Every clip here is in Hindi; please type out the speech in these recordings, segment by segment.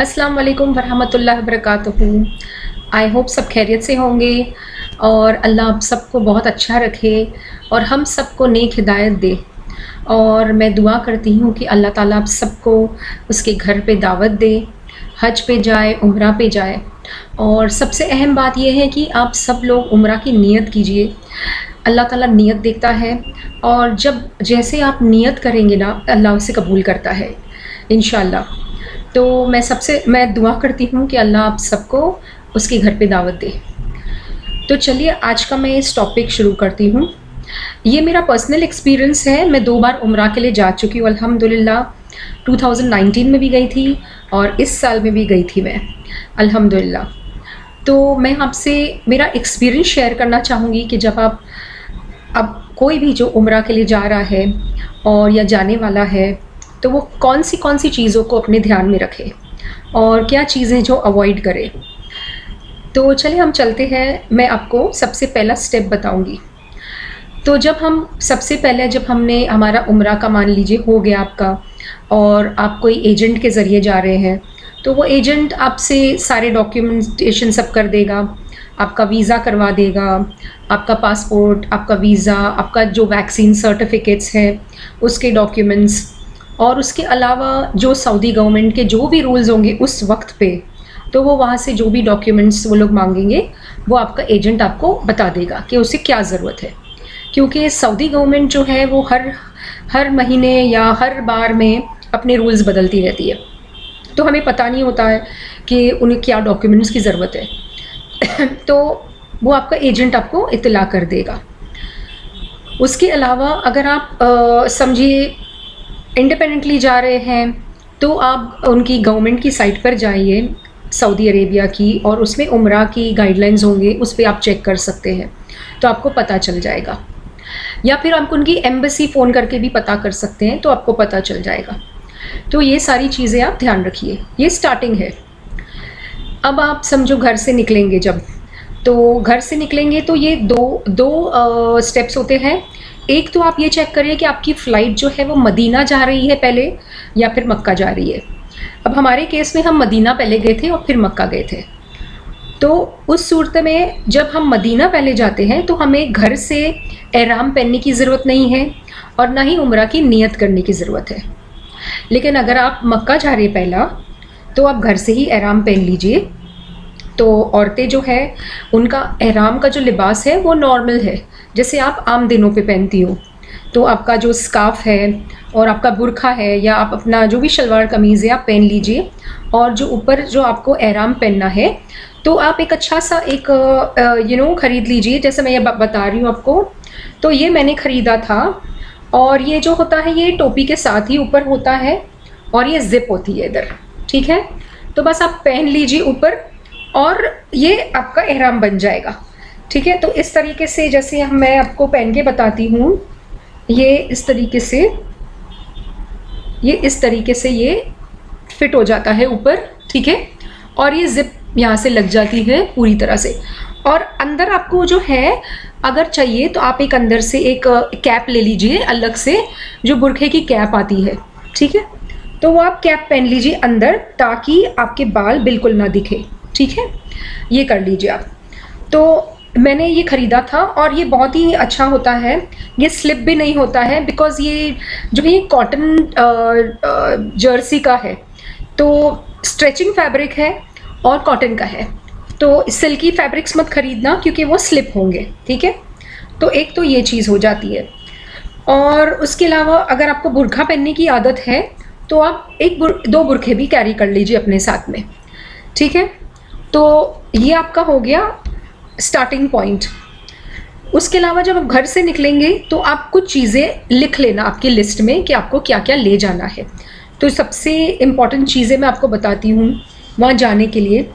अस्सलाम वालेकुम वरहमतुल्लाहि वबरकातुहू। आई होप सब खैरियत से होंगे और अल्लाह आप सबको बहुत अच्छा रखे और हम सबको नेक हिदायत दे। और मैं दुआ करती हूँ कि अल्लाह ताला आप सबको उसके घर पे दावत दे, हज पे जाए, उम्रा पे जाए। और सबसे अहम बात यह है कि आप सब लोग उम्रा की नियत कीजिए। अल्लाह ताला नियत देखता है और जब जैसे आप नियत करेंगे ना, अल्लाह उसे कबूल करता है इंशाअल्लाह। तो मैं दुआ करती हूँ कि अल्लाह आप सबको उसके घर पे दावत दे। तो चलिए आज का मैं इस टॉपिक शुरू करती हूँ। ये मेरा पर्सनल एक्सपीरियंस है। मैं 2 बार उम्रा के लिए जा चुकी हूँ अल्हम्दुलिल्लाह। 2019 में भी गई थी और इस साल में भी गई थी मैं अल्हम्दुलिल्लाह। तो मैं आपसे मेरा एक्सपीरियंस शेयर करना चाहूँगी कि जब आप अब कोई भी जो उम्रा के लिए जा रहा है और या जाने वाला है तो वो कौन सी चीज़ों को अपने ध्यान में रखे और क्या चीज़ें जो अवॉइड करे। तो चलिए हम चलते हैं। मैं आपको सबसे पहला स्टेप बताऊंगी। तो सबसे पहले जब हमने हमारा उम्रा का मान लीजिए हो गया आपका और आप कोई एजेंट के ज़रिए जा रहे हैं, तो वो एजेंट आपसे सारे डॉक्यूमेंटेशन सब कर देगा। आपका वीज़ा करवा देगा, आपका पासपोर्ट, आपका वीज़ा, आपका जो वैक्सीन सर्टिफिकेट्स हैं उसके डॉक्यूमेंट्स, और उसके अलावा जो सऊदी गवर्नमेंट के जो भी रूल्स होंगे उस वक्त पे, तो वो वहाँ से जो भी डॉक्यूमेंट्स वो लोग मांगेंगे वो आपका एजेंट आपको बता देगा कि उसे क्या ज़रूरत है। क्योंकि सऊदी गवर्नमेंट जो है वो हर महीने या हर बार में अपने रूल्स बदलती रहती है, तो हमें पता नहीं होता है कि उन्हें क्या डॉक्यूमेंट्स की ज़रूरत है तो वो आपका एजेंट आपको इत्तला कर देगा। उसके अलावा अगर आप समझिए इंडिपेंडेंटली जा रहे हैं तो आप उनकी गवर्नमेंट की साइट पर जाइए सऊदी अरेबिया की, और उसमें उम्रा की गाइडलाइंस होंगे, उस पर आप चेक कर सकते हैं तो आपको पता चल जाएगा। या फिर आप उनकी एम्बेसी फ़ोन करके भी पता कर सकते हैं तो आपको पता चल जाएगा। तो ये सारी चीज़ें आप ध्यान रखिए। ये स्टार्टिंग है। अब आप समझो घर से निकलेंगे जब, तो घर से निकलेंगे तो ये दो स्टेप्स होते हैं। एक तो आप ये चेक करिए कि आपकी फ़्लाइट जो है वो मदीना जा रही है पहले या फिर मक्का जा रही है। अब हमारे केस में हम मदीना पहले गए थे और फिर मक्का गए थे। तो उस सूरत में जब हम मदीना पहले जाते हैं तो हमें घर से एहराम पहनने की ज़रूरत नहीं है और ना ही उम्रा की नियत करने की ज़रूरत है। लेकिन अगर आप मक्का जा रहे पहला तो आप घर से ही एहराम पहन लीजिए। तो औरतें जो है उनका एहराम का जो लिबास है वो नॉर्मल है, जैसे आप आम दिनों पे पहनती हो। तो आपका जो स्कार्फ है और आपका बुरखा है या आप अपना जो भी शलवार कमीज़ है आप पहन लीजिए। और जो ऊपर जो आपको एहराम पहनना है तो आप एक अच्छा सा एक ख़रीद लीजिए। जैसे मैं ये बता रही हूँ आपको, तो ये मैंने ख़रीदा था और ये जो होता है ये टोपी के साथ ही ऊपर होता है और ये ज़िप होती है इधर, ठीक है। तो बस आप पहन लीजिए ऊपर और ये आपका एहराम बन जाएगा, ठीक है। तो इस तरीके से जैसे मैं आपको पहन के बताती हूँ, ये इस तरीके से ये फिट हो जाता है ऊपर, ठीक है। और ये ज़िप यहाँ से लग जाती है पूरी तरह से। और अंदर आपको जो है अगर चाहिए तो आप एक अंदर से एक कैप ले लीजिए अलग से, जो बुरखे की कैप आती है, ठीक है। तो वो आप कैप पहन लीजिए अंदर ताकि आपके बाल बिल्कुल ना दिखे, ठीक है। ये कर लीजिए आप। तो मैंने ये ख़रीदा था और ये बहुत ही अच्छा होता है। ये स्लिप भी नहीं होता है बिकॉज़ ये जो है ये कॉटन जर्सी का है, तो स्ट्रेचिंग फैब्रिक है और कॉटन का है। तो सिल्की फैब्रिक्स मत ख़रीदना क्योंकि वो स्लिप होंगे, ठीक है। तो एक तो ये चीज़ हो जाती है। और उसके अलावा अगर आपको बुरखा पहनने की आदत है तो आप दो बुरखे भी कैरी कर लीजिए अपने साथ में, ठीक है। तो ये आपका हो गया स्टार्टिंग पॉइंट। उसके अलावा जब आप घर से निकलेंगे तो आप कुछ चीज़ें लिख लेना आपकी लिस्ट में कि आपको क्या क्या ले जाना है। तो सबसे इम्पॉर्टेंट चीज़ें मैं आपको बताती हूँ वहाँ जाने के लिए।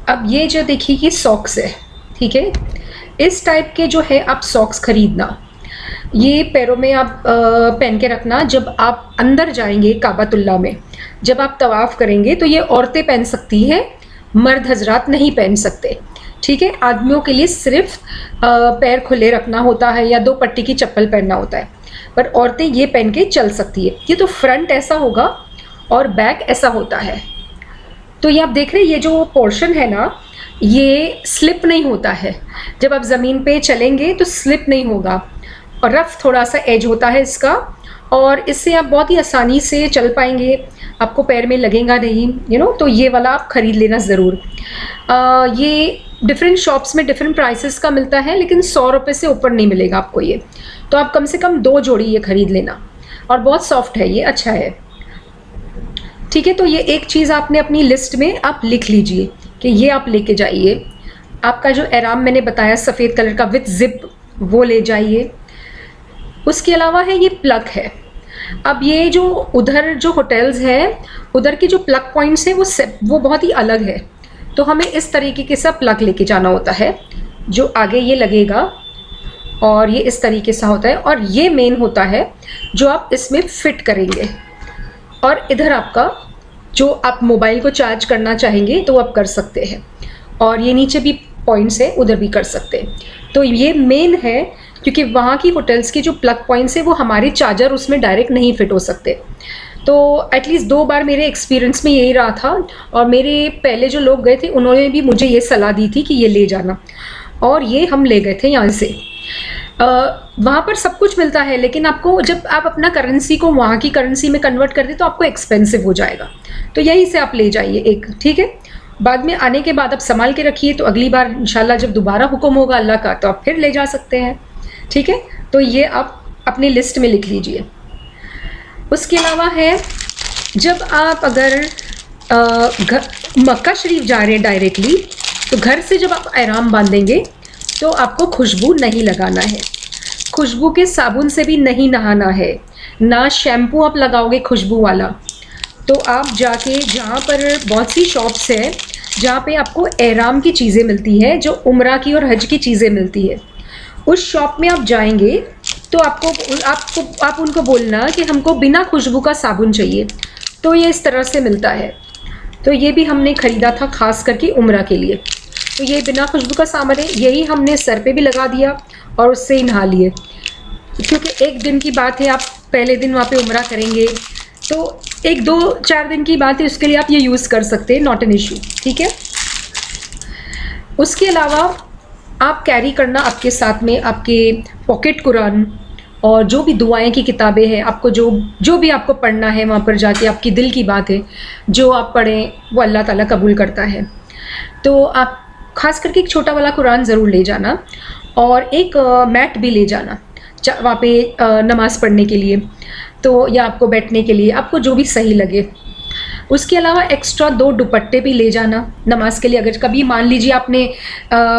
अब ये जो देखिए कि सॉक्स है, ठीक है। इस टाइप के जो है आप सॉक्स ख़रीदना, ये पैरों में आप पहन के रखना। जब आप अंदर जाएंगे काबातुल्लाह में, जब आप तवाफ़ करेंगे तो ये औरतें पहन सकती हैं, मर्द हजरात नहीं पहन सकते, ठीक है। आदमियों के लिए सिर्फ पैर खुले रखना होता है या 2 पट्टी की चप्पल पहनना होता है, पर औरतें ये पहन के चल सकती है। ये तो फ्रंट ऐसा होगा और बैक ऐसा होता है, तो ये आप देख रहे हैं, ये जो पोर्शन है ना, ये स्लिप नहीं होता है। जब आप ज़मीन पे चलेंगे तो स्लिप नहीं होगा, और रफ थोड़ा सा एज होता है इसका, और इससे आप बहुत ही आसानी से चल पाएंगे, आपको पैर में लगेगा नहीं, तो ये वाला आप ख़रीद लेना ज़रूर। ये डिफरेंट शॉप्स में डिफरेंट प्राइसेस का मिलता है, लेकिन 100 रुपये से ऊपर नहीं मिलेगा आपको ये। तो आप कम से कम 2 जोड़ी ये ख़रीद लेना, और बहुत सॉफ्ट है ये, अच्छा है। ठीक है, तो ये एक चीज़ आपने अपनी लिस्ट में आप लिख लीजिए कि ये आप लेके जाइए। आपका जो एराम मैंने बताया सफ़ेद कलर का विथ जिप, वो ले जाइए। उसके अलावा है ये प्लग है। अब ये जो उधर जो होटल्स हैं, उधर के जो प्लग पॉइंट्स हैं वो बहुत ही अलग है। तो हमें इस तरीके के सब प्लग लेके जाना होता है, जो आगे ये लगेगा और ये इस तरीके से होता है, और ये मेन होता है जो आप इसमें फिट करेंगे। और इधर आपका जो आप मोबाइल को चार्ज करना चाहेंगे तो आप कर सकते हैं, और ये नीचे भी पॉइंट्स है, उधर भी कर सकते हैं। तो ये मेन है, क्योंकि वहाँ की होटल्स के जो प्लग पॉइंट्स है वो हमारे चार्जर उसमें डायरेक्ट नहीं फिट हो सकते। तो एटलीस्ट 2 बार मेरे एक्सपीरियंस में यही रहा था, और मेरे पहले जो लोग गए थे उन्होंने भी मुझे ये सलाह दी थी कि ये ले जाना, और ये हम ले गए थे यहाँ से। वहाँ पर सब कुछ मिलता है, लेकिन आपको जब आप अपना करेंसी को वहाँ की करेंसी में कन्वर्ट कर दे तो आपको एक्सपेंसिव हो जाएगा। तो यहीं से आप ले जाइए एक, ठीक है। बाद में आने के बाद आप संभाल के रखिए, तो अगली बार इंशाल्लाह जब दोबारा हुक्म होगा अल्लाह का तो आप फिर ले जा सकते हैं, ठीक है। तो ये आप अपनी लिस्ट में लिख लीजिए। उसके अलावा है, जब आप अगर मक्का शरीफ जा रहे हैं डायरेक्टली, तो घर से जब आप एहराम बांधेंगे तो आपको खुशबू नहीं लगाना है, खुशबू के साबुन से भी नहीं नहाना है, ना शैम्पू आप लगाओगे खुशबू वाला। तो आप जाके, जहाँ पर बहुत सी शॉप्स है जहाँ पे आपको एहराम की चीज़ें मिलती है, जो उम्रा की और हज की चीज़ें मिलती है, उस शॉप में आप जाएंगे तो आप उनको बोलना कि हमको बिना खुशबू का साबुन चाहिए। तो ये इस तरह से मिलता है। तो ये भी हमने ख़रीदा था खास करके उम्रा के लिए। तो ये बिना खुशबू का सामान है, यही हमने सर पे भी लगा दिया और उससे ही नहा लिए, क्योंकि एक दिन की बात है, आप पहले दिन वहाँ पे उम्रा करेंगे, तो 1-2-4 दिन की बात है, उसके लिए आप ये यूज़ कर सकते हैं, नॉट एन इशू, ठीक है। उसके अलावा आप कैरी करना आपके साथ में आपके पॉकेट कुरान और जो भी दुआएं की किताबें हैं, आपको जो भी आपको पढ़ना है वहाँ पर जाके, आपकी दिल की बात है, जो आप पढ़ें वो अल्लाह ताला कबूल करता है। तो आप ख़ास करके एक छोटा वाला कुरान ज़रूर ले जाना, और एक मैट भी ले जाना वहाँ पे नमाज़ पढ़ने के लिए, तो या आपको बैठने के लिए, आपको जो भी सही लगे। उसके अलावा एक्स्ट्रा 2 दुपट्टे भी ले जाना नमाज के लिए। अगर कभी मान लीजिए आपने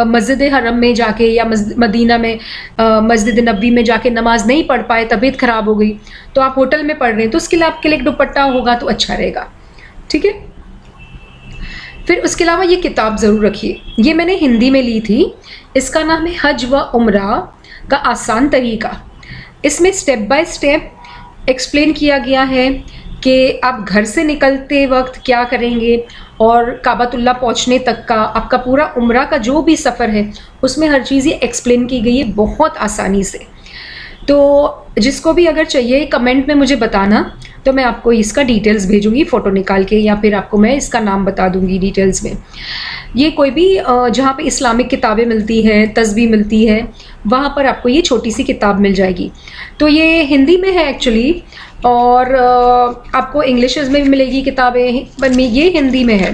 मस्जिद हरम में जाके या मदीना में मस्जिद नबी में जाके नमाज नहीं पढ़ पाए, तबीयत ख़राब हो गई, तो आप होटल में पढ़ रहे हैं, तो उसके लिए आपके लिए एक दुपट्टा होगा तो अच्छा रहेगा, ठीक है। फिर उसके अलावा ये किताब ज़रूर रखिए, ये मैंने हिंदी में ली थी, इसका नाम है हज व उम्रा का आसान तरीका। इसमें स्टेप बाय स्टेप एक्सप्लेन किया गया है कि आप घर से निकलते वक्त क्या करेंगे, और काबतुल्लाह पहुंचने तक का आपका पूरा उम्रा का जो भी सफ़र है, उसमें हर चीज़ ये एक्सप्लेन की गई है बहुत आसानी से। तो जिसको भी अगर चाहिए कमेंट में मुझे बताना, तो मैं आपको इसका डिटेल्स भेजूंगी फ़ोटो निकाल के, या फिर आपको मैं इसका नाम बता दूंगी डिटेल्स में। ये कोई भी जहाँ पे इस्लामिक किताबें मिलती हैं, तस्बीह मिलती है, वहाँ पर आपको ये छोटी सी किताब मिल जाएगी। तो ये हिंदी में है एक्चुअली, और आपको इंग्लिशेस में भी मिलेगी किताबें, पर ये हिंदी में है।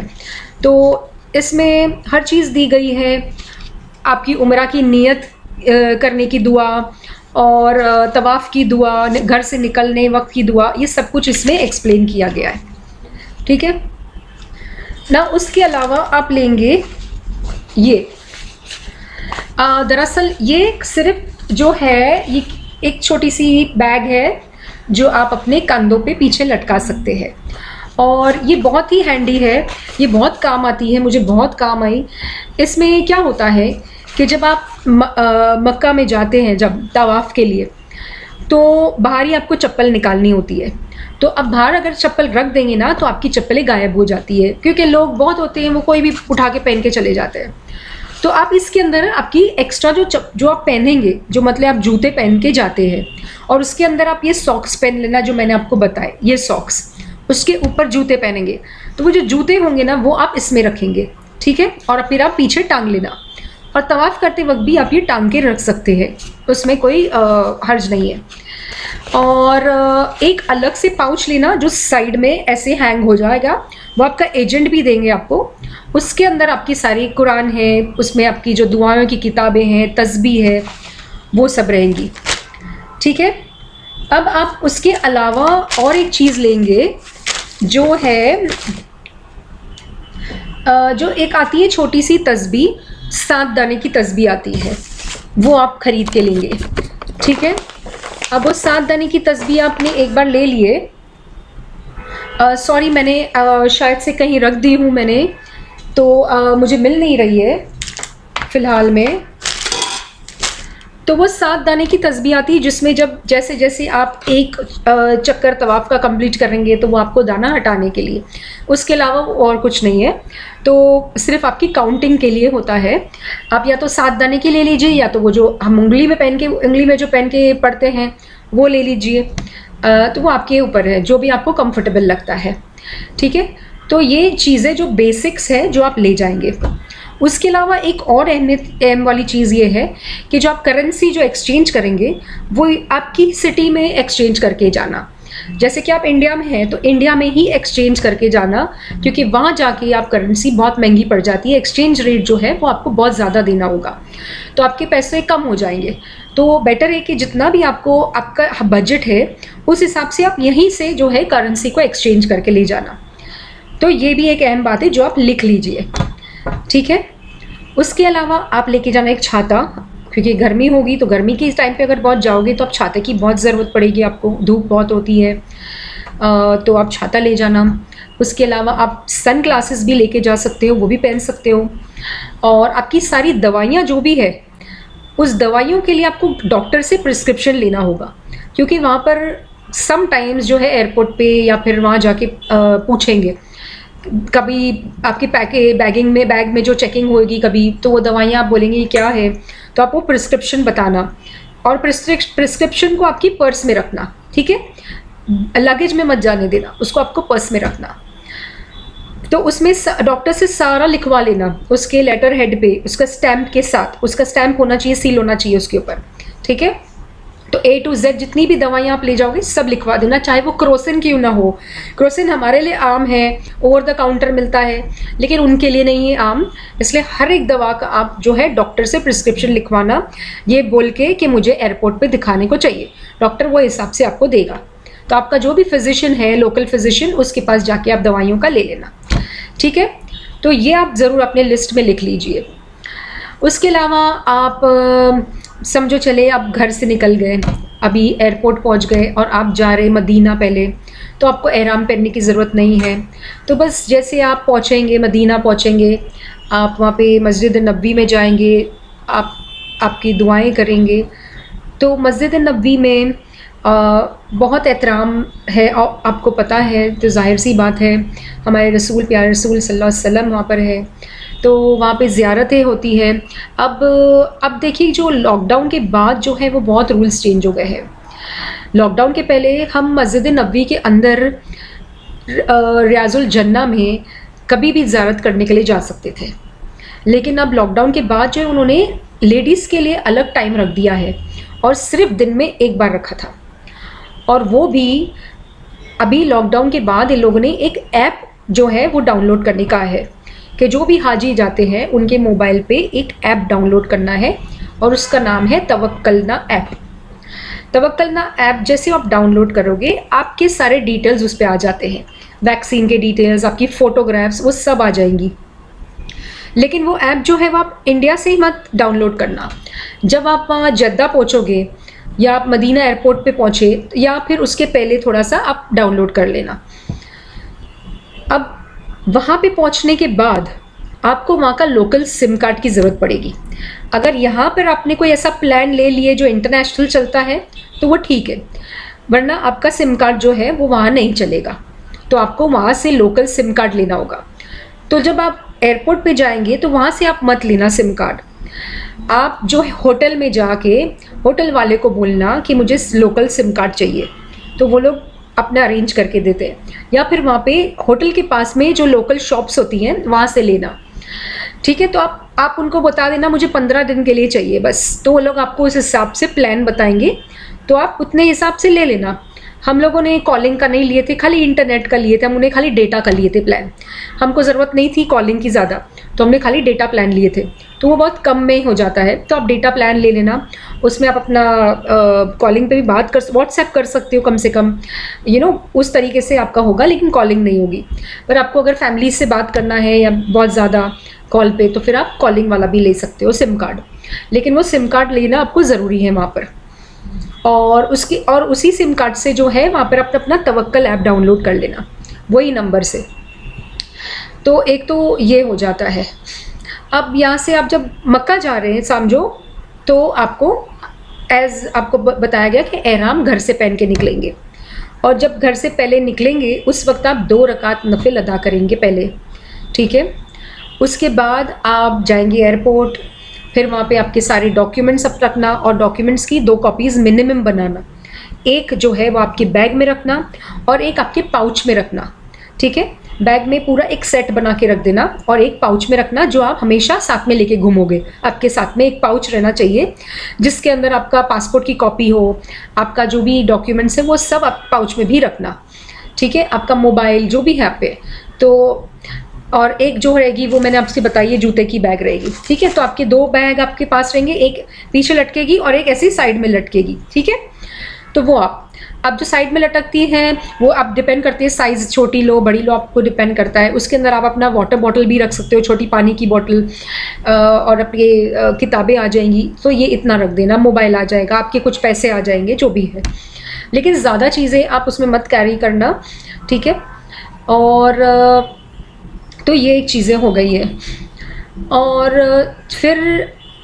तो इसमें हर चीज़ दी गई है, आपकी उम्रा की नियत करने की दुआ, और तवाफ़ की दुआ, घर से निकलने वक्त की दुआ, ये सब कुछ इसमें एक्सप्लेन किया गया है, ठीक है ना। उसके अलावा आप लेंगे ये, दरअसल ये सिर्फ जो है, ये एक छोटी सी बैग है जो आप अपने कंधों पे पीछे लटका सकते हैं, और ये बहुत ही हैंडी है, ये बहुत काम आती है, मुझे बहुत काम आई। इसमें क्या होता है कि जब आप मक्का में जाते हैं जब तवाफ़ के लिए, तो बाहर ही आपको चप्पल निकालनी होती है। तो अब बाहर अगर चप्पल रख देंगे ना, तो आपकी चप्पलें गायब हो जाती है, क्योंकि लोग बहुत होते हैं, वो कोई भी उठा के पहन के चले जाते हैं। तो आप इसके अंदर आपकी एक्स्ट्रा जो आप पहनेंगे, जो मतलब आप जूते पहन के जाते हैं, और उसके अंदर आप ये सॉक्स पहन लेना जो मैंने आपको बताए, ये सॉक्स, उसके ऊपर जूते पहनेंगे, तो वो जो जूते होंगे ना वो आप इसमें रखेंगे, ठीक है। और फिर आप पीछे टांग लेना, और तवाफ़ करते वक्त भी आप ये टांग के रख सकते हैं, उसमें कोई हर्ज नहीं है। और एक अलग से पाउच लेना जो साइड में ऐसे हैंग हो जाएगा, वो आपका एजेंट भी देंगे आपको। उसके अंदर आपकी सारी कुरान है, उसमें आपकी जो दुआओं की किताबें हैं, तस्बीह है, वो सब रहेंगी, ठीक है। अब आप उसके अलावा और एक चीज़ लेंगे जो है जो एक आती है छोटी सी तस्बीह, 7 दाने की तस्बीह आती है, वो आप ख़रीद के लेंगे, ठीक है। अब वो 7 दाने की तस्बीह आपने एक बार ले लिए, सॉरी मैंने शायद से कहीं रख दी हूँ मैंने, तो मुझे मिल नहीं रही है फ़िलहाल में। तो वो 7 दाने की तस्बीह आती है जिसमें जब जैसे जैसे आप एक चक्कर तवाफ़ का कंप्लीट करेंगे तो वो आपको दाना हटाने के लिए, उसके अलावा और कुछ नहीं है, तो सिर्फ आपकी काउंटिंग के लिए होता है। आप या तो 7 दाने की ले लीजिए, या तो वो जो हम उंगली में जो पहन के पढ़ते हैं वो ले लीजिए, तो वो आपके ऊपर है, जो भी आपको कंफर्टेबल लगता है, ठीक है। तो ये चीज़ें जो बेसिक्स है जो आप ले जाएंगे। उसके अलावा एक और अहम वाली चीज़ ये है कि जो आप करेंसी जो एक्सचेंज करेंगे वो आपकी सिटी में एक्सचेंज करके जाना। जैसे कि आप इंडिया में हैं तो इंडिया में ही एक्सचेंज करके जाना, क्योंकि वहाँ जाके आप करेंसी बहुत महंगी पड़ जाती है, एक्सचेंज रेट जो है वो आपको बहुत ज़्यादा देना होगा, तो आपके पैसे कम हो जाएंगे। तो बेटर है कि जितना भी आपका बजट है उस हिसाब से आप यहीं से जो है करेंसी को एक्सचेंज करके ले जाना। तो ये भी एक अहम बात है जो आप लिख लीजिए, ठीक है। उसके अलावा आप लेके जाना एक छाता, क्योंकि गर्मी होगी तो गर्मी के इस टाइम पे अगर बहुत जाओगे तो आप छाते की बहुत ज़रूरत पड़ेगी आपको, धूप बहुत होती है, तो आप छाता ले जाना। उसके अलावा आप सन ग्लासेस भी लेके जा सकते हो, वो भी पहन सकते हो। और आपकी सारी दवाइयाँ जो भी है उस दवाइयों के लिए आपको डॉक्टर से प्रिस्क्रिप्शन लेना होगा, क्योंकि वहाँ पर सम टाइम्स जो है एयरपोर्ट पे या फिर वहाँ जाके पूछेंगे, कभी आपकी बैग में जो चेकिंग होगी कभी, तो वो दवाइयाँ आप बोलेंगे ये क्या है, तो आप वो प्रिस्क्रिप्शन बताना, और प्रिस्क्रिप्शन को आपकी पर्स में रखना, ठीक है। लगेज में मत जाने देना, उसको आपको पर्स में रखना। तो उसमें डॉक्टर से सारा लिखवा लेना, उसके लेटर हेड पे उसका स्टैम्प के साथ, उसका स्टैम्प होना चाहिए, सील होना चाहिए उसके ऊपर, ठीक है। तो A to Z जितनी भी दवाइयाँ आप ले जाओगे सब लिखवा देना, चाहे वो क्रोसिन क्यों ना हो। क्रोसिन हमारे लिए आम है, ओवर द काउंटर मिलता है, लेकिन उनके लिए नहीं है आम, इसलिए हर एक दवा का आप जो है डॉक्टर से प्रिस्क्रिप्शन लिखवाना, ये बोल के कि मुझे एयरपोर्ट पे दिखाने को चाहिए, डॉक्टर वो हिसाब से आपको देगा। तो आपका जो भी फिजिशियन है, लोकल फिजिशियन, उसके पास जाके आप दवाइयों का ले लेना, ठीक है। तो ये आप ज़रूर अपने लिस्ट में लिख लीजिए। उसके अलावा आप समझो चले आप घर से निकल गए, अभी एयरपोर्ट पहुंच गए और आप जा रहे मदीना पहले, तो आपको एहराम पहनने की ज़रूरत नहीं है। तो बस जैसे आप पहुंचेंगे, मदीना पहुंचेंगे, आप वहाँ पे मस्जिद नबवी में जाएंगे, आपकी दुआएं करेंगे। तो मस्जिद नबवी में बहुत एहतराम है, और आपको पता है, तो ज़ाहिर सी बात है हमारे रसूल, प्यारे रसूल सल्लल्लाहु अलैहि वसल्लम वहाँ पर है, तो वहाँ पे ज़ियारतें होती हैं। अब देखिए जो लॉकडाउन के बाद जो है वो बहुत रूल्स चेंज हो गए हैं। लॉकडाउन के पहले हम मस्जिद नबवी के अंदर रियाजुल जन्ना में कभी भी ज़ियारत करने के लिए जा सकते थे, लेकिन अब लॉकडाउन के बाद जो है उन्होंने लेडीज़ के लिए अलग टाइम रख दिया है, और सिर्फ दिन में एक बार रखा था, और वो भी अभी लॉकडाउन के बाद इन लोगों ने एक ऐप जो है वो डाउनलोड करने का है, कि जो भी हाजी जाते हैं उनके मोबाइल पे एक ऐप डाउनलोड करना है, और उसका नाम है तवक्कलना ऐप। तवक्कलना ऐप जैसे आप डाउनलोड करोगे आपके सारे डिटेल्स उस पर आ जाते हैं, वैक्सीन के डिटेल्स, आपकी फ़ोटोग्राफ्स, वो सब आ जाएंगी। लेकिन वो ऐप जो है वो आप इंडिया से ही मत डाउनलोड करना, जब आप वहाँ जद्दा पहुँचोगे या आप मदीना एयरपोर्ट पे पहुँचे या फिर उसके पहले थोड़ा सा आप डाउनलोड कर लेना। अब वहाँ पे पहुँचने के बाद आपको वहाँ का लोकल सिम कार्ड की ज़रूरत पड़ेगी। अगर यहाँ पर आपने कोई ऐसा प्लान ले लिए जो इंटरनेशनल चलता है तो वो ठीक है, वरना आपका सिम कार्ड जो है वो वहाँ नहीं चलेगा, तो आपको वहाँ से लोकल सिम कार्ड लेना होगा। तो जब आप एयरपोर्ट पे जाएंगे तो वहाँ से आप मत लेना सिम कार्ड, आप जो होटल में जाके होटल वाले को बोलना कि मुझे लोकल सिम कार्ड चाहिए, तो वो लोग अपना अरेंज करके देते हैं, या फिर वहाँ पे होटल के पास में जो लोकल शॉप्स होती हैं वहाँ से लेना। ठीक है, तो आप उनको बता देना मुझे 15 दिन के लिए चाहिए बस, तो वो लोग आपको उस हिसाब से प्लान बताएंगे, तो आप उतने हिसाब से ले लेना। हम लोगों ने कॉलिंग का नहीं लिए थे, खाली इंटरनेट का लिए थे, हम उन्हें खाली डेटा का लिए थे प्लान। हमको ज़रूरत नहीं थी कॉलिंग की ज़्यादा, तो हमने खाली डेटा प्लान लिए थे, तो वो बहुत कम में हो जाता है। तो आप डेटा प्लान ले लेना, उसमें आप अपना कॉलिंग पे भी बात कर, व्हाट्सएप कर सकते हो कम से कम, उस तरीके से आपका होगा, लेकिन कॉलिंग नहीं होगी। पर आपको अगर फैमिली से बात करना है या बहुत ज़्यादा कॉल पे, तो फिर आप कॉलिंग वाला भी ले सकते हो सिम कार्ड, लेकिन वो सिम कार्ड लेना आपको ज़रूरी है वहाँ पर। और उसी सिम कार्ड से जो है वहाँ पर अपना तवक्कल ऐप डाउनलोड कर लेना वही नंबर से। तो एक तो ये हो जाता है। अब यहाँ से आप जब मक्का जा रहे हैं समझो, तो आपको बताया गया कि एहराम घर से पहन के निकलेंगे, और जब घर से पहले निकलेंगे उस वक्त आप 2 रकात नफिल अदा करेंगे पहले। ठीक है, उसके बाद आप जाएंगे एयरपोर्ट, फिर वहाँ पे आपके सारे डॉक्यूमेंट्स सब रखना, और डॉक्यूमेंट्स की 2 कॉपीज़ मिनिमम बनाना। एक जो है वो आपके बैग में रखना और एक आपके पाउच में रखना। ठीक है, बैग में पूरा एक सेट बना के रख देना और एक पाउच में रखना जो आप हमेशा साथ में लेके घूमोगे। आपके साथ में एक पाउच रहना चाहिए जिसके अंदर आपका पासपोर्ट की कॉपी हो, आपका जो भी डॉक्यूमेंट्स है वो सब आप पाउच में भी रखना। ठीक है, आपका मोबाइल जो भी है आप पे, तो और एक जो रहेगी वो मैंने आपसे बताई है जूते की बैग रहेगी। ठीक है, तो आपके 2 बैग आपके पास रहेंगे, एक पीछे लटकेगी और एक ऐसी साइड में लटकेगी। ठीक है, तो वो अब जो साइड में लटकती हैं वो आप डिपेंड करती है साइज़, छोटी लो बड़ी लो आपको डिपेंड करता है। उसके अंदर आप अपना वाटर बॉटल भी रख सकते हो, छोटी पानी की बॉटल, और अपनी किताबें आ जाएंगी, तो ये इतना रख देना। मोबाइल आ जाएगा, आपके कुछ पैसे आ जाएंगे, जो भी है, लेकिन ज़्यादा चीज़ें आप उसमें मत कैरी करना। ठीक है, और तो ये एक चीज़ें हो गई है। और फिर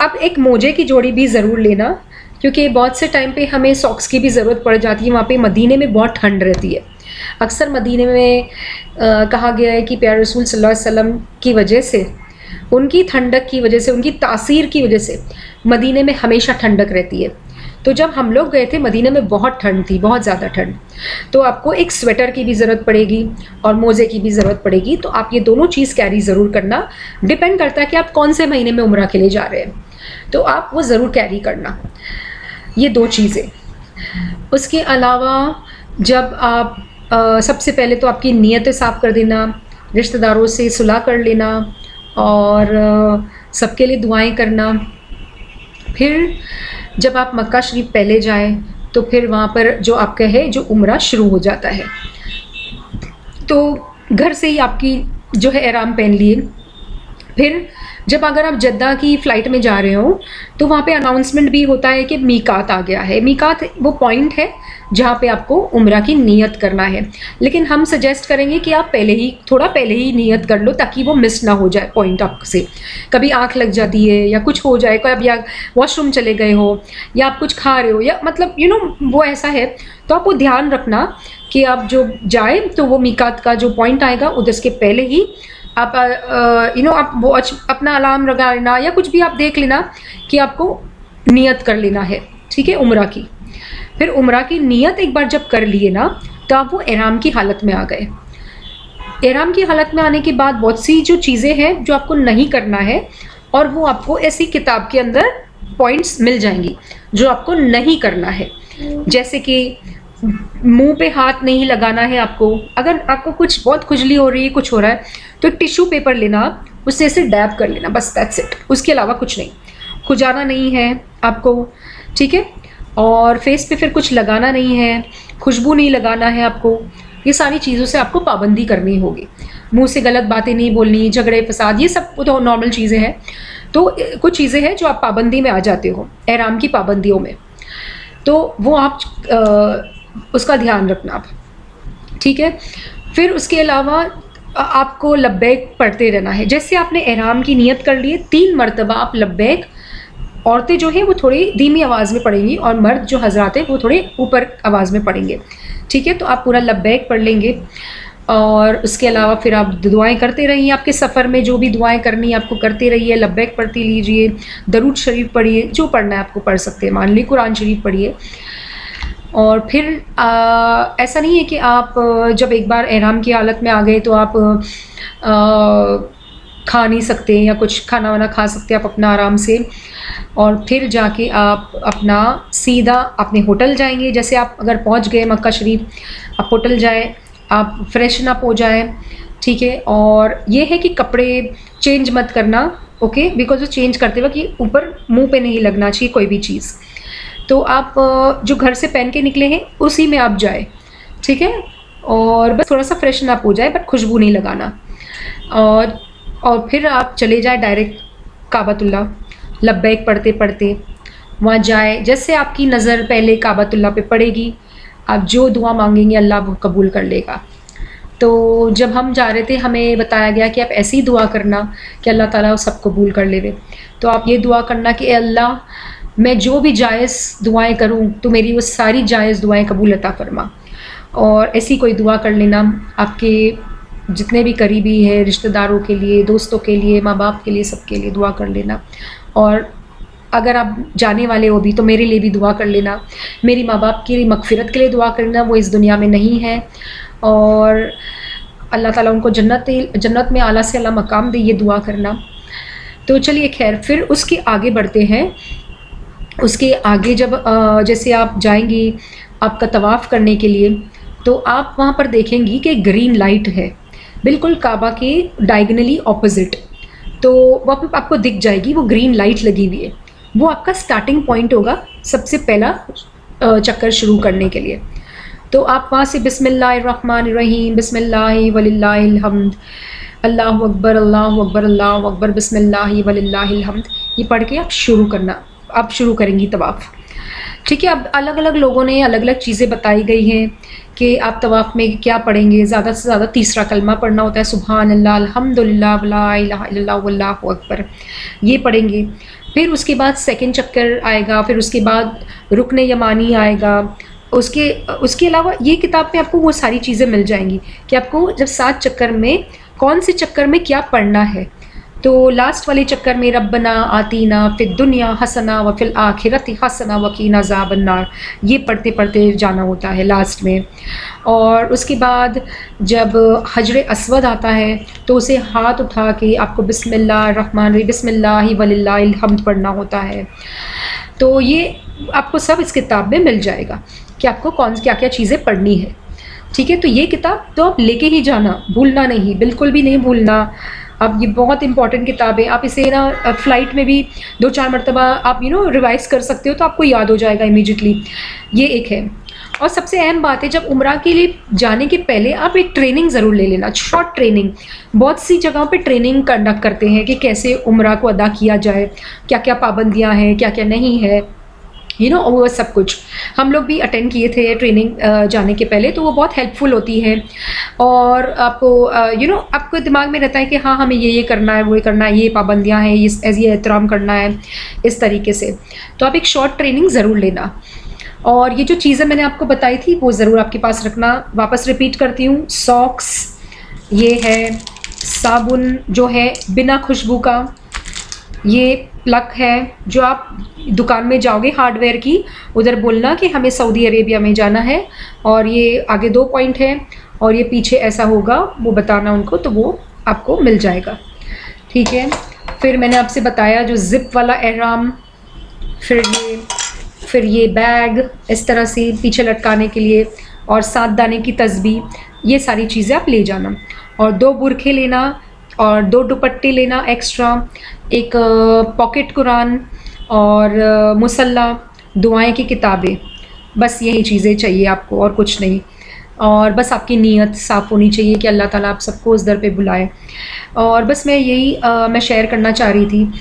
अब एक मोजे की जोड़ी भी ज़रूर लेना, क्योंकि बहुत से टाइम पे हमें सॉक्स की भी ज़रूरत पड़ जाती है। वहाँ पे मदीने में बहुत ठंड रहती है। अक्सर मदीने में कहा गया है कि प्यारे रसूल सल्लल्लाहु अलैहि वसल्लम की वजह से, उनकी ठंडक की वजह से, उनकी तासीर की वजह से मदीने में हमेशा ठंडक रहती है। तो जब हम लोग गए थे मदीने में बहुत ठंड थी, बहुत ज़्यादा ठंड, तो आपको एक स्वेटर की भी ज़रूरत पड़ेगी और मोज़े की भी ज़रूरत पड़ेगी। तो आप ये दोनों चीज़ कैरी ज़रूर करना। डिपेंड करता है कि आप कौन से महीने में उम्रा के लिए जा रहे हैं, तो आप वो ज़रूर कैरी करना, ये 2 चीज़ें। उसके अलावा जब आप सबसे पहले तो आपकी नीयतें साफ़ कर देना, रिश्तेदारों से सुलह कर लेना और सबके लिए दुआएं करना। फिर जब आप मक्का शरीफ पहले जाएं तो फिर वहाँ पर जो आपका है जो उम्रा शुरू हो जाता है। तो घर से ही आपकी जो है एहराम पहन लिए। फिर जब अगर आप जद्दा की फ़्लाइट में जा रहे हो तो वहाँ पे अनाउंसमेंट भी होता है कि मीकात आ गया है। मीकात वो पॉइंट है जहाँ पे आपको उम्रा की नियत करना है, लेकिन हम सजेस्ट करेंगे कि आप थोड़ा पहले ही नियत कर लो ताकि वो मिस ना हो जाए पॉइंट आपसे। कभी आँख लग जाती है या कुछ हो जाए, कभी या वॉशरूम चले गए हो या आप कुछ खा रहे हो या मतलब वो ऐसा है, तो आप वो ध्यान रखना कि आप जो जाए तो वो मीकात का जो पॉइंट आएगा उधर के पहले ही आप आप वॉच अपना अलार्म लगा लेना या कुछ भी आप देख लेना कि आपको नियत कर लेना है। ठीक है, उम्रा की। फिर उम्रा की नियत एक बार जब कर लिए ना तो आप वो एहराम की हालत में आ गए। एहराम की हालत में आने के बाद बहुत सी जो चीज़ें हैं जो आपको नहीं करना है, और वो आपको ऐसी किताब के अंदर पॉइंट्स मिल जाएंगी जो आपको नहीं करना है। जैसे कि मुंह पे हाथ नहीं लगाना है आपको। अगर आपको कुछ बहुत खुजली हो रही है, कुछ हो रहा है, तो एक टिश्यू पेपर लेना, उससे ऐसे डैब कर लेना, बस दैट्स इट। उसके अलावा कुछ नहीं, खुजाना नहीं है आपको। ठीक है, और फेस पे फिर कुछ लगाना नहीं है, खुशबू नहीं लगाना है आपको। ये सारी चीज़ों से आपको पाबंदी करनी होगी। मुंह से गलत बातें नहीं बोलनी, झगड़े फसाद, ये सब तो नॉर्मल चीज़ें हैं। तो कुछ चीज़ें हैं जो आप पाबंदी में आ जाते हो, एहराम की पाबंदियों में, तो वो आप उसका ध्यान रखना आप। ठीक है, फिर उसके अलावा आपको लब्बैक पढ़ते रहना है। जैसे आपने एहराम की नियत कर लिए 3 मरतबा आप लब्बैक, औरतें जो हैं वो थोड़ी धीमी आवाज़ में पढ़ेंगी और मर्द जो हजरात हैं वो थोड़े ऊपर आवाज़ में पढ़ेंगे। ठीक है, तो आप पूरा लब्बैक पढ़ लेंगे। और उसके अलावा फिर आप दुआएं करते रहिए। आपके सफ़र में जो भी दुआएं करनी है आपको करते रहिए, लब्बैक पढ़ती लीजिए, दरूद शरीफ पढ़िए, जो पढ़ना है आपको पढ़ सकते हैं, मान ली कुरान शरीफ पढ़िए। और फिर ऐसा नहीं है कि आप जब एक बार एहराम की हालत में आ गए तो आप खा नहीं सकते या कुछ खाना वाना खा सकते आप अपना आराम से, और फिर जाके आप अपना सीधा अपने होटल जाएंगे। जैसे आप अगर पहुंच गए मक्का शरीफ, आप होटल जाए, आप फ्रेशन अप हो जाए, ठीक है। और ये है कि कपड़े चेंज मत करना, ओके, बिकॉज वो चेंज करते वक्त ऊपर मुंह पे नहीं लगना चाहिए कोई भी चीज़। तो आप जो घर से पहन के निकले हैं उसी में आप जाए, ठीक है। और बस थोड़ा सा फ्रेशन अप हो जाए, बट खुशबू नहीं लगाना। और फिर आप चले जाए डायरेक्ट काबतुल्लाह, लब्बैक पढ़ते पढ़ते वहाँ जाए। जैसे आपकी नज़र पहले काबतुल्लाह पे पड़ेगी, आप जो दुआ मांगेंगे अल्लाह वो कबूल कर लेगा। तो जब हम जा रहे थे हमें बताया गया कि आप ऐसी ही दुआ करना कि अल्लाह ताला सब कबूल कर लेवे। तो आप ये दुआ करना कि अल्लाह, मैं जो भी जायज़ दुआएं करूं तो मेरी वो सारी जायज़ दुआएं कबूल अता फरमा। और ऐसी कोई दुआ कर लेना, आपके जितने भी करीबी है, रिश्तेदारों के लिए, दोस्तों के लिए, माँ बाप के लिए, सबके लिए दुआ कर लेना। और अगर आप जाने वाले हो भी तो मेरे लिए भी दुआ कर लेना, मेरी माँ बाप की मगफिरत के लिए दुआ करना, वो इस दुनिया में नहीं है, और अल्लाह ताला उनको जन्नत में आला से आला मकाम दे, ये दुआ करना। तो चलिए खैर, फिर उसके आगे बढ़ते हैं। उसके आगे जब जैसे आप जाएंगी आपका तवाफ़ करने के लिए, तो आप वहाँ पर देखेंगी कि ग्रीन लाइट है बिल्कुल काबा के डायगनली ऑपोजिट। तो वहाँ पर आपको दिख जाएगी वो ग्रीन लाइट लगी हुई है, वो आपका स्टार्टिंग पॉइंट होगा सबसे पहला चक्कर शुरू करने के लिए। तो आप वहाँ से बिस्मिल्लाहिर्रहमानिर्रहीम, बिस्मिल्लाहि वलिल्लाहिल हम्द, अल्लाहु अकबर, अल्लाहु अकबर, अल्लाहु अकबर, बिस्मिल्लाहि वलिल्लाहिल हम्द, ये पढ़ के आप शुरू करना, आप शुरू करेंगी तवाफ़, ठीक है। अब अलग अलग लोगों ने अलग अलग चीज़ें बताई गई हैं कि आप तवाफ़ में क्या पढ़ेंगे। ज़्यादा से ज़्यादा तीसरा कलमा पढ़ना होता है, सुभान अल्लाह, अल्हम्दुलिल्लाह, वला इलाहा इल्लल्लाह, वल्लाहु अकबर, ये पढ़ेंगे। फिर उसके बाद सेकंड चक्कर आएगा, फिर उसके बाद रुकने यमानी आएगा। उसके अलावा ये किताब में आपको वो सारी चीज़ें मिल जाएंगी कि आपको जब 7 चक्कर में कौन से चक्कर में क्या पढ़ना है। तो लास्ट वाले चक्कर में रब्बना आतीना फिद दुनिया हसना व फिल आखिरति हसना वकीना अज़ाबन्नार, ये पढ़ते पढ़ते जाना होता है लास्ट में। और उसके बाद जब हजर अस्वद आता है तो उसे हाथ उठा के आपको बिस्मिल्लाहिर्रहमानिर्रहीम, बिस्मिल्लाहि वलिल्लाहिल हम्द पढ़ना होता है। तो ये आपको सब इस किताब में मिल जाएगा कि आपको क्या क्या चीज़ें पढ़नी है, ठीक है। तो ये किताब तो आप लेके ही जाना, भूलना नहीं, बिल्कुल भी नहीं भूलना। अब ये बहुत इंपॉर्टेंट किताब है, आप इसे ना फ़्लाइट में भी 2-4 मरतबा आप रिवाइज़ कर सकते हो, तो आपको याद हो जाएगा इमीडिएटली। ये एक है। और सबसे अहम बात है, जब उम्रा के लिए जाने के पहले आप एक ट्रेनिंग ज़रूर ले लेना, शॉर्ट ट्रेनिंग। बहुत सी जगहों पे ट्रेनिंग कंडक्ट करते हैं कि कैसे उम्रा को अदा किया जाए, क्या क्या पाबंदियाँ हैं, क्या क्या नहीं है, वो सब कुछ हम लोग भी अटेंड किए थे ट्रेनिंग जाने के पहले, तो वो बहुत हेल्पफुल होती है। और आपको आपको दिमाग में रहता है कि हाँ हमें ये करना है, वो करना है, ये पाबंदियाँ हैं, ये एहतराम करना है, इस तरीके से। तो आप एक शॉर्ट ट्रेनिंग ज़रूर लेना। और ये जो चीज़ें मैंने आपको बताई थी वो ज़रूर आपके पास रखना। वापस रिपीट करती हूँ, सॉक्स, ये है साबुन जो है बिना खुशबू का, ये प्लग है। जो आप दुकान में जाओगे हार्डवेयर की, उधर बोलना कि हमें सऊदी अरेबिया में जाना है, और ये आगे 2 पॉइंट है और ये पीछे ऐसा होगा, वो बताना उनको, तो वो आपको मिल जाएगा, ठीक है। फिर मैंने आपसे बताया जो ज़िप वाला एहराम, फिर ये बैग इस तरह से पीछे लटकाने के लिए, और 7 दाने की तस्बीह, ये सारी चीज़ें आप ले जाना। और 2 बुरखे लेना, और 2 दुपट्टे लेना एक्स्ट्रा, एक पॉकेट कुरान, और मुसल्ला, दुआएं की किताबें, बस यही चीज़ें चाहिए आपको और कुछ नहीं। और बस आपकी नीयत साफ़ होनी चाहिए कि अल्लाह ताला आप सबको उस दर पे बुलाए। और बस मैं यही मैं शेयर करना चाह रही थी।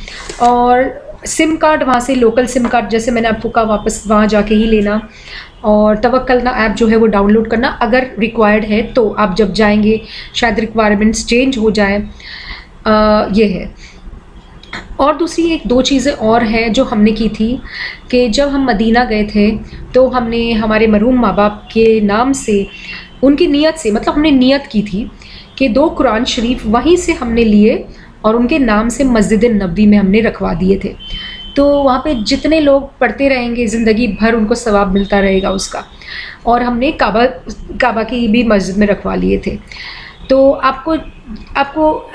और सिम कार्ड वहाँ से, लोकल सिम कार्ड जैसे मैंने आपको कहा, वापस वहाँ जाके ही लेना। और तवक्कलना ऐप जो है वो डाउनलोड करना अगर रिक्वायर्ड है, तो आप जब जाएंगे शायद रिक्वायरमेंट्स चेंज हो जाए, ये है। और दूसरी 1-2 चीज़ें और हैं जो हमने की थी कि जब हम मदीना गए थे तो हमने हमारे मरहूम माँ बाप के नाम से, उनकी नीयत से, मतलब हमने नीयत की थी कि 2 कुरान शरीफ वहीं से हमने लिए और उनके नाम से मस्जिद नबवी में हमने रखवा दिए थे। तो वहाँ पे जितने लोग पढ़ते रहेंगे ज़िंदगी भर उनको सवाब मिलता रहेगा उसका। और हमने काबा की भी मस्जिद में रखवा लिए थे। तो आपको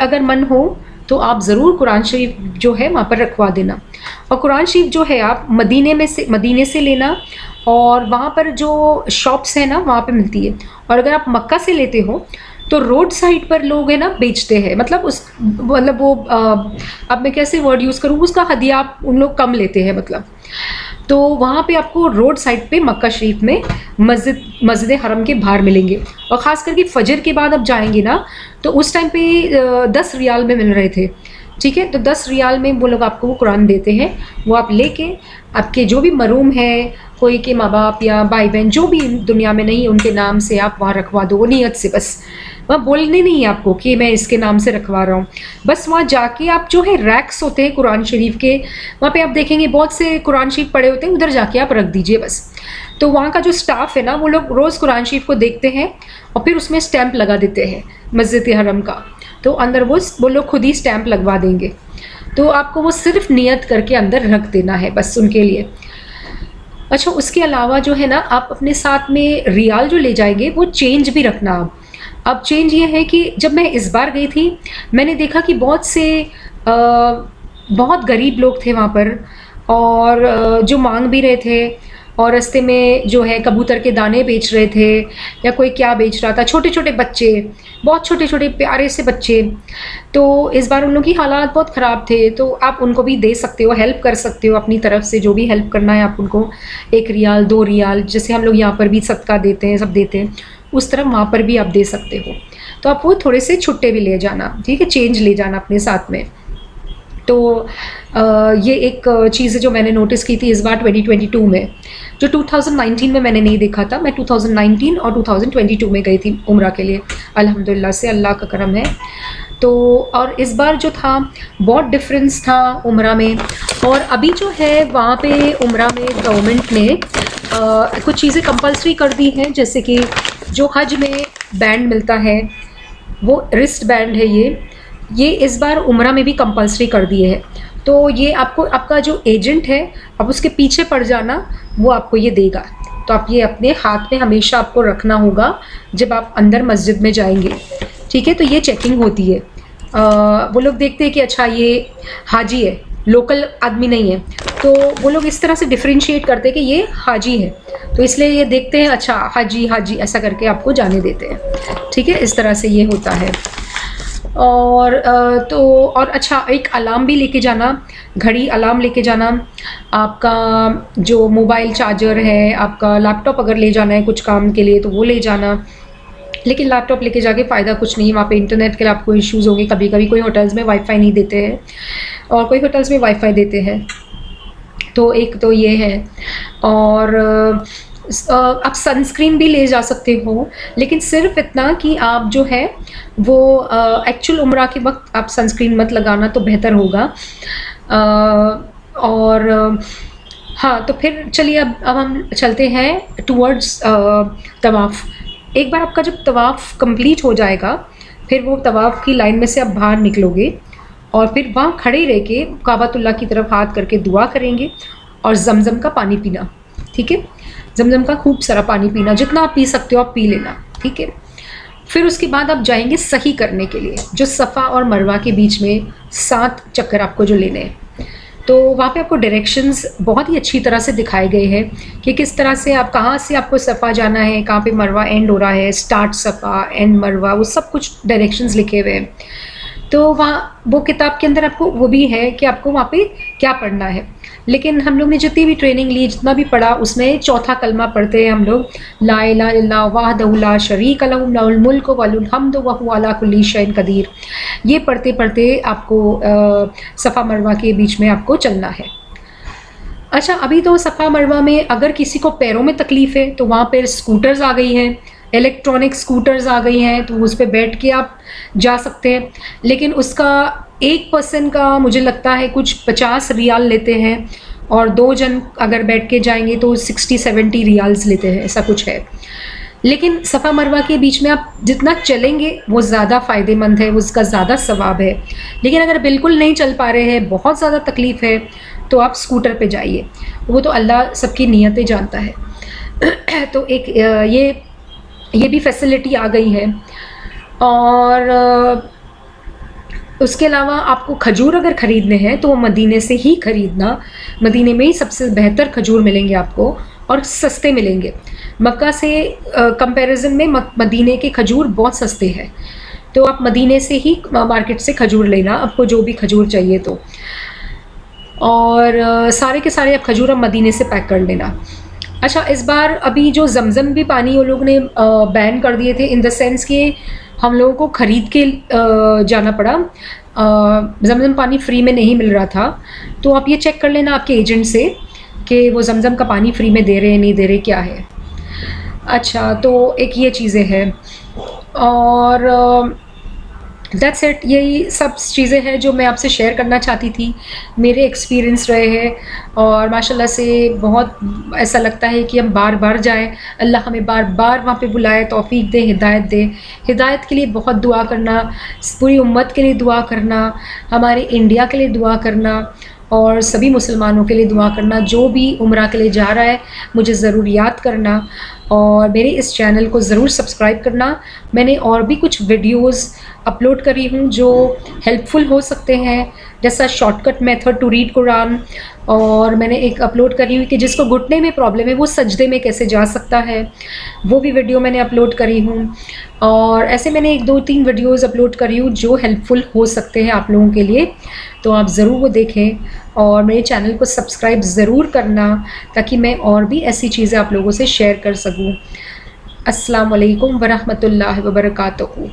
अगर मन हो तो आप ज़रूर कुरान शरीफ जो है वहाँ पर रखवा देना। और कुरान शरीफ जो है आप मदीने से लेना, और वहाँ पर जो शॉप्स है ना वहाँ पे मिलती है। और अगर आप मक्का से लेते हो तो रोड साइड पर लोग है ना बेचते हैं, मतलब वो अब मैं कैसे वर्ड यूज़ करूँ, उसका हदिया आप उन लोग कम लेते हैं मतलब। तो वहाँ पे आपको रोड साइड पे मक्का शरीफ में मस्जिद हरम के बाहर मिलेंगे। और ख़ास करके फजर के बाद आप जाएंगे ना तो उस टाइम पे 10 रियाल में मिल रहे थे, ठीक है। तो 10 रियाल में वो लोग आपको वो कुरान देते हैं, वो आप लेके आपके जो भी मरूम है, कोई के माँ बाप या भाई बहन जो भी दुनिया में नहीं, उनके नाम से आप वहाँ रखवा दो नीयत से। बस वहाँ बोलने नहीं है आपको कि मैं इसके नाम से रखवा रहा हूँ। बस वहाँ जाके आप जो है रैक्स होते हैं कुरान शरीफ के, वहाँ पे आप देखेंगे बहुत से कुरान शरीफ पड़े होते हैं, उधर जाके आप रख दीजिए बस। तो वहाँ का जो स्टाफ है ना वो लोग रोज़ कुरान शरीफ को देखते हैं और फिर उसमें स्टैंप लगा देते हैं मस्जिद हरम का। तो अंदर वो लोग खुद ही स्टैंप लगवा देंगे। तो आपको वो सिर्फ नियत करके अंदर रख देना है बस उनके लिए। अच्छा, उसके अलावा जो है ना आप अपने साथ में रियाल जो ले जाएंगे वो चेंज भी रखना। अब चेंज ये है कि जब मैं इस बार गई थी मैंने देखा कि बहुत गरीब लोग थे वहाँ पर, और जो मांग भी रहे थे, और रास्ते में जो है कबूतर के दाने बेच रहे थे या कोई क्या बेच रहा था, छोटे छोटे बच्चे, बहुत छोटे छोटे प्यारे से बच्चे। तो इस बार उन लोगों की हालात बहुत ख़राब थे, तो आप उनको भी दे सकते हो, हेल्प कर सकते हो अपनी तरफ से, जो भी हेल्प करना है आप उनको। 1 रियाल 2 रियाल जैसे हम लोग यहाँ पर भी सदका देते हैं, सब देते हैं, उस तरह वहाँ पर भी आप दे सकते हो। तो आप वो थोड़े से छुट्टे भी ले जाना, ठीक है, चेंज ले जाना अपने साथ में। तो ये एक चीज़ है जो मैंने नोटिस की थी इस बार 2022 में, जो 2019 में मैंने नहीं देखा था। मैं 2019 और 2022 में गई थी उम्रा के लिए, अल्हम्दुलिल्लाह से, अल्लाह का करम है। तो और इस बार जो था बहुत डिफरेंस था उम्रा में। और अभी जो है वहाँ पे उम्रा में गवर्नमेंट ने कुछ चीज़ें कंपल्सरी कर दी हैं, जैसे कि जो हज में बैंड मिलता है, वो रिस्ट बैंड है, ये इस बार उम्रा में भी कंपल्सरी कर दिए है। तो ये आपका जो एजेंट है, अब उसके पीछे पड़ जाना, वो आपको ये देगा। तो आप ये अपने हाथ में हमेशा आपको रखना होगा जब आप अंदर मस्जिद में जाएंगे, ठीक है। तो ये चेकिंग होती है, वो लोग देखते हैं कि अच्छा ये हाजी है, लोकल आदमी नहीं है, तो वो लोग इस तरह से डिफ्रेंशिएट करते हैं कि ये हाजी है, तो इसलिए ये देखते हैं अच्छा हाजी हाजी ऐसा करके आपको जाने देते हैं, ठीक है। इस तरह से ये होता है। और अच्छा, एक अलार्म भी लेके जाना, घड़ी अलार्म लेके जाना। आपका जो मोबाइल चार्जर है, आपका लैपटॉप अगर ले जाना है कुछ काम के लिए तो वो ले जाना, लेकिन लैपटॉप लेके जाके फ़ायदा कुछ नहीं, वहाँ पे इंटरनेट के लिए आपको इश्यूज़ होंगे। कभी कभी कोई होटल्स में वाईफाई नहीं देते हैं और कोई होटल्स में वाईफाई देते हैं, तो एक तो ये है। और आप सनस्क्रीन भी ले जा सकते हो, लेकिन सिर्फ इतना कि आप जो है वो एक्चुअल उम्रा के वक्त आप सनस्क्रीन मत लगाना तो बेहतर होगा। और हाँ, तो फिर चलिए अब हम चलते हैं टूवर्ड्स तवाफ़। एक बार आपका जब तवाफ़ कंप्लीट हो जाएगा, फिर वो तवाफ़ की लाइन में से आप बाहर निकलोगे और फिर वहाँ खड़े रह के काबतुल्लाह की तरफ हाथ करके दुआ करेंगे और ज़मज़म का पानी पीना, ठीक है। ज़मज़म का खूब सारा पानी पीना, जितना आप पी सकते हो आप पी लेना, ठीक है। फिर उसके बाद आप जाएंगे सही करने के लिए, जो सफ़ा और मरवा के बीच में 7 चक्कर आपको जो लेने हैं। तो वहाँ पे आपको डायरेक्शंस बहुत ही अच्छी तरह से दिखाए गए हैं कि किस तरह से आप, कहाँ से आपको सफ़ा जाना है, कहाँ पे मरवा एंड हो रहा है, स्टार्ट सफ़ा एंड मरवा, वो सब कुछ डायरेक्शंस लिखे हुए हैं। तो वहाँ वो किताब के अंदर आपको वो भी है कि आपको वहाँ पे क्या पढ़ना है। लेकिन हम लोग ने जितनी भी ट्रेनिंग ली, जितना भी पढ़ा, उसमें चौथा कलमा पढ़ते हैं हम लोग, ला इलाहा इल्लल्लाह वहदहु ला शरीका लहु लहुल मुल्कु वलहुल हम्दु व हुवा अला कुल्ली शैइन कदीर। ये पढ़ते पढ़ते आपको सफ़ा मरवा के बीच में आपको चलना है। अच्छा, अभी तो सफ़ा मरवा में अगर किसी को पैरों में तकलीफ़ है तो वहाँ पर स्कूटर्स आ गई हैं, इलेक्ट्रॉनिक स्कूटर्स आ गई हैं, तो उस पर बैठ के आप जा सकते हैं। लेकिन उसका 1 पर्सन का मुझे लगता है कुछ 50 रियाल लेते हैं, और 2 जन अगर बैठ के जाएंगे तो 60-70 रियाल्स लेते हैं, ऐसा कुछ है। लेकिन सफ़ा मरवा के बीच में आप जितना चलेंगे वो ज़्यादा फ़ायदेमंद है, उसका ज़्यादा सवाब है। लेकिन अगर बिल्कुल नहीं चल पा रहे हैं, बहुत ज़्यादा तकलीफ़ है, तो आप स्कूटर पे जाइए, वो तो अल्लाह सबकी नीयतें जानता है। तो एक ये भी फैसिलिटी आ गई है। और उसके अलावा आपको खजूर अगर ख़रीदने हैं तो वो मदीने से ही ख़रीदना। मदीने में ही सबसे बेहतर खजूर मिलेंगे आपको और सस्ते मिलेंगे। मक्का से कंपैरिजन में मदीने के खजूर बहुत सस्ते हैं, तो आप मदीने से ही मार्केट से खजूर लेना, आपको जो भी खजूर चाहिए तो। और सारे के सारे आप खजूर अब मदीने से पैक कर लेना। अच्छा, इस बार अभी जो ज़मज़म भी पानी वो लोग ने बैन कर दिए थे, इन द सेंस कि हम लोगों को ख़रीद के जाना पड़ा। ज़मज़म पानी फ्री में नहीं मिल रहा था, तो आप ये चेक कर लेना आपके एजेंट से कि वो ज़मज़म का पानी फ्री में दे रहे हैं नहीं दे रहे, क्या है। अच्छा, तो एक ये चीज़ें हैं और दैट्स इट। यही सब चीज़ें हैं जो मैं आपसे शेयर करना चाहती थी, मेरे एक्सपीरियंस रहे हैं। और माशाल्लाह से बहुत ऐसा लगता है कि हम बार बार जाएं, अल्लाह हमें बार बार वहाँ पे बुलाए, तौफीक दे, हिदायत दे। हिदायत के लिए बहुत दुआ करना, पूरी उम्मत के लिए दुआ करना, हमारे इंडिया के लिए दुआ करना और सभी मुसलमानों के लिए दुआ करना। जो भी उम्रा के लिए जा रहा है मुझे ज़रूर याद करना और मेरे इस चैनल को ज़रूर सब्सक्राइब करना। मैंने और भी कुछ वीडियोस अपलोड करी हूँ जो हेल्पफुल हो सकते हैं, जैसा shortcut method to read Quran. और मैंने एक अपलोड करी हुई कि जिसको घुटने में प्रॉब्लम है वो सजदे में कैसे जा सकता है, वो भी वीडियो मैंने अपलोड करी हूँ। और ऐसे मैंने 1-2-3 वीडियोस अपलोड करी हूँ जो हेल्पफुल हो सकते हैं आप लोगों के लिए, तो आप ज़रूर वो देखें और मेरे चैनल को सब्सक्राइब ज़रूर करना ताकि मैं और भी ऐसी चीज़ें आप लोगों से शेयर कर सकूँ। अस्सलाम वालेकुम वरहमतुल्लाहि वबरकातुहू।